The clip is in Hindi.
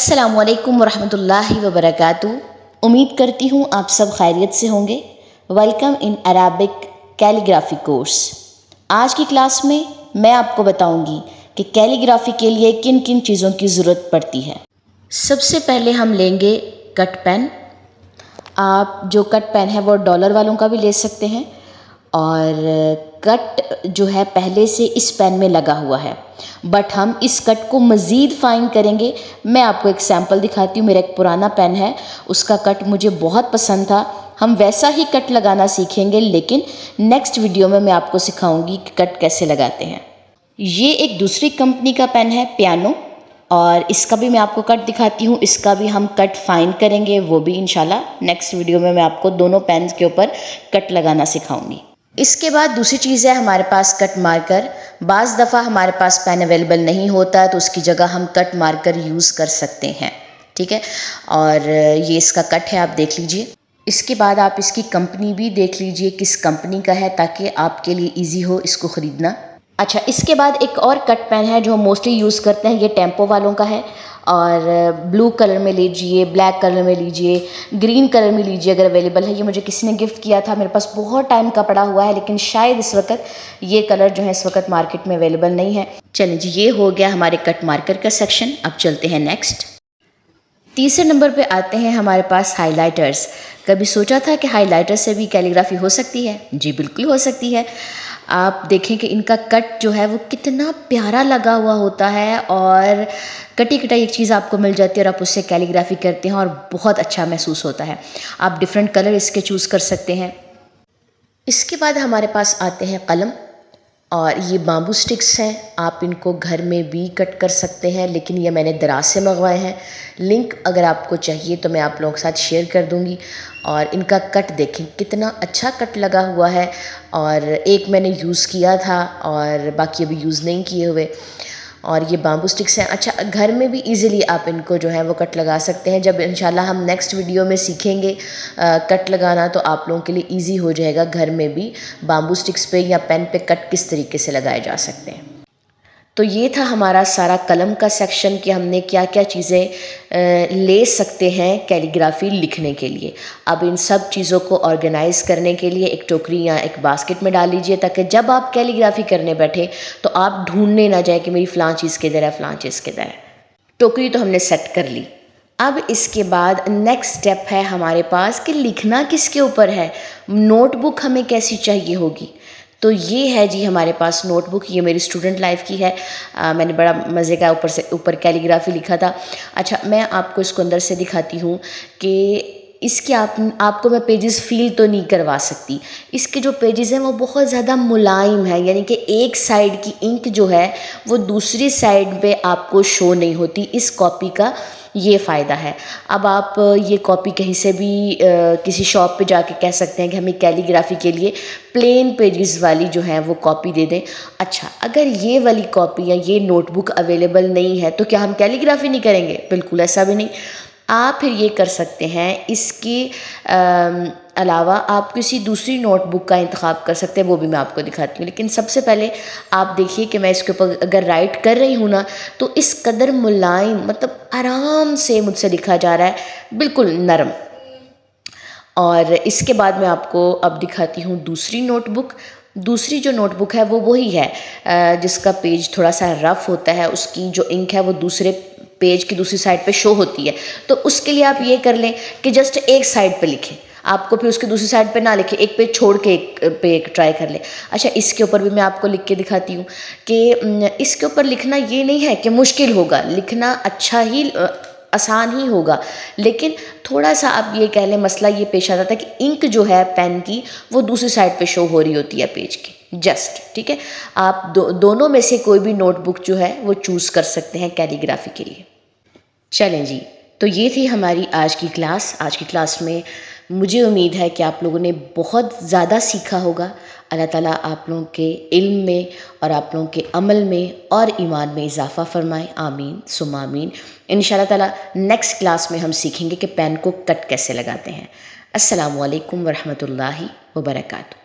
अस्सलामुअलैकुम वरहमतुल्लाहि वबरकातुहू। उम्मीद करती हूँ आप सब खैरियत से होंगे। Welcome in Arabic calligraphy course. आज की क्लास में मैं आपको बताऊंगी कि कैलीग्राफी के लिए किन किन चीज़ों की ज़रूरत पड़ती है। सबसे पहले हम लेंगे कट पेन। आप जो कट पेन है वो डॉलर वालों का भी ले सकते हैं, और कट जो है पहले से इस पेन में लगा हुआ है, बट हम इस कट को मज़ीद फ़ाइन करेंगे। मैं आपको एक सैम्पल दिखाती हूँ। मेरा एक पुराना पेन है, उसका कट मुझे बहुत पसंद था। हम वैसा ही कट लगाना सीखेंगे, लेकिन नेक्स्ट वीडियो में मैं आपको सिखाऊंगी कि कट कैसे लगाते हैं। ये एक दूसरी कंपनी का पेन है, पियानो, और इसका भी मैं आपको कट दिखाती हूँ। इसका भी हम कट फाइन करेंगे, वो भी इंशाल्लाह नेक्स्ट वीडियो में मैं आपको दोनों पेन्स के ऊपर कट लगाना सिखाऊंगी। इसके बाद दूसरी चीज़ है हमारे पास कट मार्कर। बाज़ दफ़ा हमारे पास पेन अवेलेबल नहीं होता, तो उसकी जगह हम कट मार्कर यूज़ कर सकते हैं, ठीक है। और ये इसका कट है, आप देख लीजिए। इसके बाद आप इसकी कंपनी भी देख लीजिए किस कंपनी का है, ताकि आपके लिए इजी हो इसको ख़रीदना। अच्छा, इसके बाद एक और कट पेन है जो हम मोस्टली यूज़ करते हैं, ये टेम्पो वालों का है। और ब्लू कलर में लीजिए, ब्लैक कलर में लीजिए, ग्रीन कलर में लीजिए अगर अवेलेबल है। ये मुझे किसी ने गिफ्ट किया था, मेरे पास बहुत टाइम का पड़ा हुआ है, लेकिन शायद इस वक्त ये कलर जो है इस वक्त मार्केट में अवेलेबल नहीं है। चलिए जी, ये हो गया हमारे कट मार्कर का सेक्शन। अब चलते हैं नेक्स्ट। तीसरे नंबर पे आते हैं हमारे पास हाइलाइटर्स। कभी सोचा था कि हाइलाइटर से भी कैलीग्राफी हो सकती है? जी बिल्कुल हो सकती है। आप देखें कि इनका कट जो है वो कितना प्यारा लगा हुआ होता है, और कटी कटाई एक चीज़ आपको मिल जाती है और आप उससे कैलीग्राफी करते हैं और बहुत अच्छा महसूस होता है। आप डिफरेंट कलर इसके चूज़ कर सकते हैं। इसके बाद हमारे पास आते हैं कलम, और ये बाम्बू स्टिक्स हैं। आप इनको घर में भी कट कर सकते हैं, लेकिन ये मैंने दराज से मंगवाए हैं। लिंक अगर आपको चाहिए तो मैं आप लोगों के साथ शेयर कर दूंगी। और इनका कट देखें कितना अच्छा कट लगा हुआ है, और एक मैंने यूज़ किया था और बाकी अभी यूज़ नहीं किए हुए। और ये बाम्बू स्टिक्स हैं। अच्छा, घर में भी इजीली आप इनको जो है वो कट लगा सकते हैं। जब इंशाल्लाह हम नेक्स्ट वीडियो में सीखेंगे कट लगाना, तो आप लोगों के लिए इजी हो जाएगा घर में भी बाम्बू स्टिक्स पे या पेन पे कट किस तरीके से लगाए जा सकते हैं। तो ये था हमारा सारा कलम का सेक्शन कि हमने क्या क्या चीज़ें ले सकते हैं कैलीग्राफी लिखने के लिए। अब इन सब चीज़ों को ऑर्गेनाइज़ करने के लिए एक टोकरी या एक बास्केट में डाल लीजिए, ताकि जब आप कैलीग्राफी करने बैठे तो आप ढूंढने ना जाए कि मेरी फ़लाँ चीज़ किधर है, फ़लाँ चीज़ किधर है। टोकरी तो हमने सेट कर ली। अब इसके बाद नेक्स्ट स्टेप है हमारे पास कि लिखना किसके ऊपर है। नोटबुक हमें कैसी चाहिए होगी? तो ये है जी हमारे पास नोटबुक। ये मेरी स्टूडेंट लाइफ की है। मैंने बड़ा मज़े का ऊपर कैलीग्राफी लिखा था। अच्छा, मैं आपको इसको अंदर से दिखाती हूँ कि इसके आपको मैं पेजेस फील तो नहीं करवा सकती। इसके जो पेजेस हैं वो बहुत ज़्यादा मुलायम है, यानी कि एक साइड की इंक जो है वो दूसरी साइड पे आपको शो नहीं होती। इस कॉपी का ये फ़ायदा है। अब आप ये कॉपी कहीं से भी किसी शॉप पे जाके कह सकते हैं कि हमें कैलीग्राफी के लिए प्लेन पेजेस वाली जो है वो कॉपी दे दें। अच्छा, अगर ये वाली कॉपी या ये नोटबुक अवेलेबल नहीं है तो क्या हम कैलीग्राफी नहीं करेंगे? बिल्कुल ऐसा भी नहीं। आप फिर ये कर सकते हैं, इसके अलावा आप किसी दूसरी नोटबुक का इंतखाब कर सकते हैं, वो भी मैं आपको दिखाती हूँ। लेकिन सबसे पहले आप देखिए कि मैं इसके ऊपर अगर राइट कर रही हूँ ना, तो इस कदर मुलायम, मतलब आराम से मुझसे लिखा जा रहा है, बिल्कुल नरम। और इसके बाद मैं आपको अब दिखाती हूँ दूसरी नोटबुक। दूसरी जो नोटबुक है वो वही है जिसका पेज थोड़ा सा रफ़ होता है, उसकी जो इंक है वो दूसरे पेज की दूसरी साइड पे शो होती है। तो उसके लिए आप ये कर लें कि जस्ट एक साइड पे लिखें। आपको फिर उसकी दूसरी साइड पे ना लिखें, एक पेज छोड़ के एक पे एक ट्राई कर लें। अच्छा, इसके ऊपर भी मैं आपको लिख के दिखाती हूँ कि इसके ऊपर लिखना ये नहीं है कि मुश्किल होगा, लिखना अच्छा ही आसान ही होगा, लेकिन थोड़ा सा आप ये कह लें मसला ये पेश आ जाता है कि इंक जो है पेन की वो दूसरी साइड पे शो हो रही होती है पेज की, जस्ट, ठीक है। आप दोनों में से कोई भी नोटबुक जो है वो चूज़ कर सकते हैं कैलीग्राफी के लिए। चलें जी, तो ये थी हमारी आज की क्लास। आज की क्लास में मुझे उम्मीद है कि आप लोगों ने बहुत ज़्यादा सीखा होगा। अल्लाह ताला आप लोगों के इल्म में और आप लोगों के अमल में और ईमान में इजाफ़ा फ़रमाए। आमीन सुम्मा आमीन। इंशाअल्लाह ताला नेक्स्ट क्लास में हम सीखेंगे कि पेन को कट कैसे लगाते हैं। अस्सलामु अलैकुम वरहमतुल्लाहि वबरकातुहू।